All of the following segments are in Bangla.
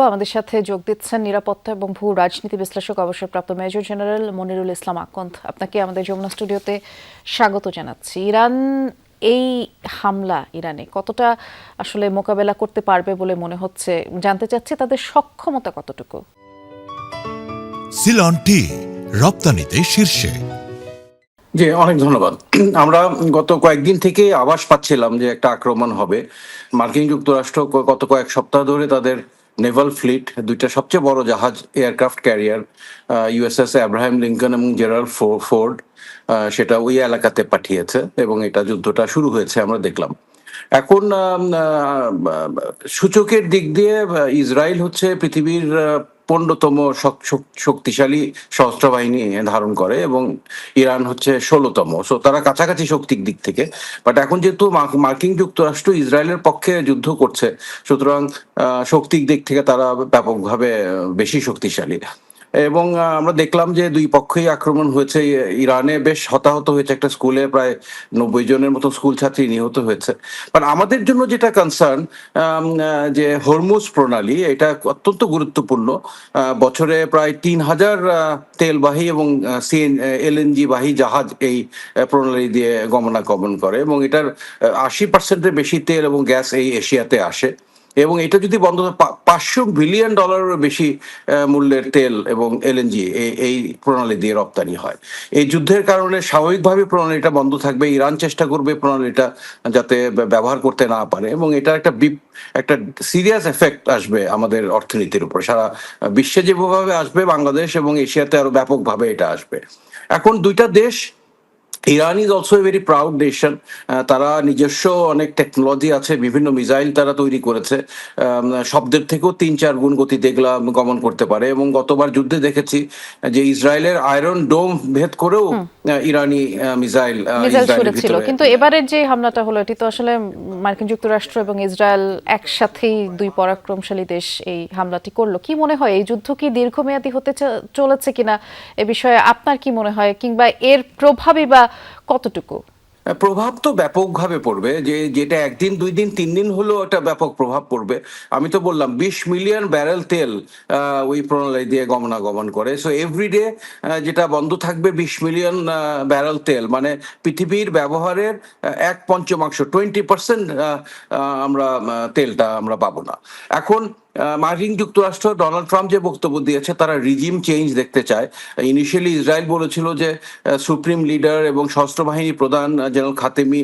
আমাদের সাথে যোগ দিচ্ছেন নিরাপত্তা এবং ভূ রাজনীতি বিশ্লেষক অবসরপ্রাপ্ত মেজর জেনারেল মনিরুল ইসলাম আকন্দ। আপনাকে আমাদের যমুনা স্টুডিওতে স্বাগত জানাচ্ছি। এই হামলা ইরানে কতটা আসলে মোকাবেলা করতে পারবে বলে মনে হচ্ছে, জানতে চাচ্ছি তাদের সক্ষমতা কতটুকু। সিলন টি রপ্তানিতে শীর্ষে। জি, অনেক ধন্যবাদ। আমরা গত কয়েকদিন থেকে আভাস পাচ্ছিলাম যে একটা আক্রমণ হবে। মার্কিন যুক্তরাষ্ট্র গত কয়েক সপ্তাহ ধরে তাদের নেভাল ফ্লিট, দুইটা সবচেয়ে বড় জাহাজ aircraft carrier USS Abraham Lincoln এবং জেরাল্ড ফোর্ড সেটা ওই এলাকাতে পাঠিয়েছে এবং এটা যুদ্ধটা শুরু হয়েছে আমরা দেখলাম। এখন সূচকের দিক দিয়ে ইসরায়েল হচ্ছে পৃথিবীর 15তম শক্তিশালী সশস্ত্র বাহিনী ধারণ করে এবং ইরান হচ্ছে 16তম। সো তারা কাছাকাছি শক্তির দিক থেকে। বাট এখন যেহেতু মার্কিন যুক্তরাষ্ট্র ইসরায়েলের পক্ষে যুদ্ধ করছে, সুতরাং শক্তির দিক থেকে তারা ব্যাপকভাবে বেশি শক্তিশালী। এবং আমরা দেখলাম যে দুই পক্ষেই আক্রমণ হয়েছে। ইরানে বেশ হতাহত হয়েছে, একটা স্কুলে প্রায় 90 জনের মতো স্কুল ছাত্রী নিহত হয়েছে। বাট আমাদের জন্য যেটা কনসার্ন, যে হরমুজ প্রণালী, এটা অত্যন্ত গুরুত্বপূর্ণ। বছরে প্রায় 3000 তেলবাহী এবং এলএনজি বাহী জাহাজ এই প্রণালী দিয়ে গমনাগমন করে এবং এটার 80%-এর বেশি তেল এবং গ্যাস এই এশিয়াতে আসে। এবং এটা যদি বন্ধ, $500 বিলিয়ন বেশি মূল্যের তেল এবং এলএনজি এই প্রণালী দিয়ে রপ্তানি হয়। এই যুদ্ধের কারণে স্বাভাবিকভাবে প্রণালীটা বন্ধ থাকবে। ইরান চেষ্টা করবে প্রণালীটা যাতে ব্যবহার করতে না পারে এবং এটা একটা সিরিয়াস এফেক্ট আসবে আমাদের অর্থনীতির উপর। সারা বিশ্বে যেভাবে আসবে, বাংলাদেশ এবং এশিয়াতে আরো ব্যাপকভাবে এটা আসবে। এখন দুইটা দেশ, Iran is also a very proud nation. তারা নিজস্ব অনেক টেকনোলজি আছে, বিভিন্ন মিসাইল তারা তৈরি করেছে। শব্দের থেকেও 3-4 গুণ গতিতে এগুলা গমন করতে পারে এবং গতবার যুদ্ধে দেখেছি যে ইসরায়েলের আয়রন ডোম ভেদ করেও ইরানি মিসাইল ছুড়েছিল। কিন্তু এবারের যে হামলাটা হলো, এটি তো আসলে মার্কিন যুক্তরাষ্ট্র এবং ইসরায়েল একসাথেই দুই পরাক্রমশালী দেশ এই হামলাটি করলো। কি মনে হয় এই যুদ্ধ কি দীর্ঘমেয়াদী হতে চলেছে কিনা, এ বিষয়ে আপনার কি মনে হয়, কিংবা এর প্রভাবই বা কতটুকু? প্রভাব তো ব্যাপকভাবে পড়বে। যেটা একদিন, 2 দিন, 3 দিন হলো একটা ব্যাপক প্রভাব পড়বে। আমি তো বললাম 20 মিলিয়ন ব্যারেল তেল ওই প্রণালী দিয়ে গমনাগমন করে। সো এভরিডে যেটা বন্ধ থাকবে 20 মিলিয়ন ব্যারেল তেল, মানে পৃথিবীর ব্যবহারের 1/5, 20% আমরা তেলটা আমরা পাবো না। এখন মার্কিন যুক্তরাষ্ট্র, ডোনাল্ড ট্রাম্প যে বক্তব্য দিয়েছে, তারা রিজিম চেঞ্জ দেখতে চায়। ইনিশিয়ালি ইসরায়েল বলেছিল যে সুপ্রিম লিডার এবং সশস্ত্র বাহিনী প্রধান জেনারেল খাতেমি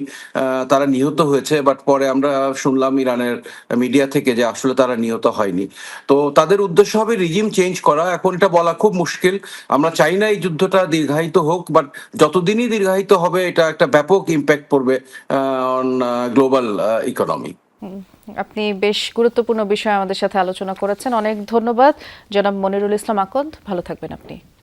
তারা নিহত হয়েছে, বাট পরে আমরা শুনলাম ইরানের মিডিয়া থেকে যে আসলে তারা নিহত হয়নি। তো তাদের উদ্দেশ্য হবে রিজিম চেঞ্জ করা। এখন এটা বলা খুব মুশকিল। আমরা চাই না এই যুদ্ধটা দীর্ঘায়িত হোক, বাট যতদিনই দীর্ঘায়িত হবে এটা একটা ব্যাপক ইম্প্যাক্ট পড়বে অন গ্লোবাল ইকোনমি। আপনি বেশ গুরুত্বপূর্ণ বিষয় আমাদের সাথে আলোচনা করেছেন। অনেক ধন্যবাদ জনাব মনিরুল ইসলাম আকন্দ। ভালো থাকবেন আপনি।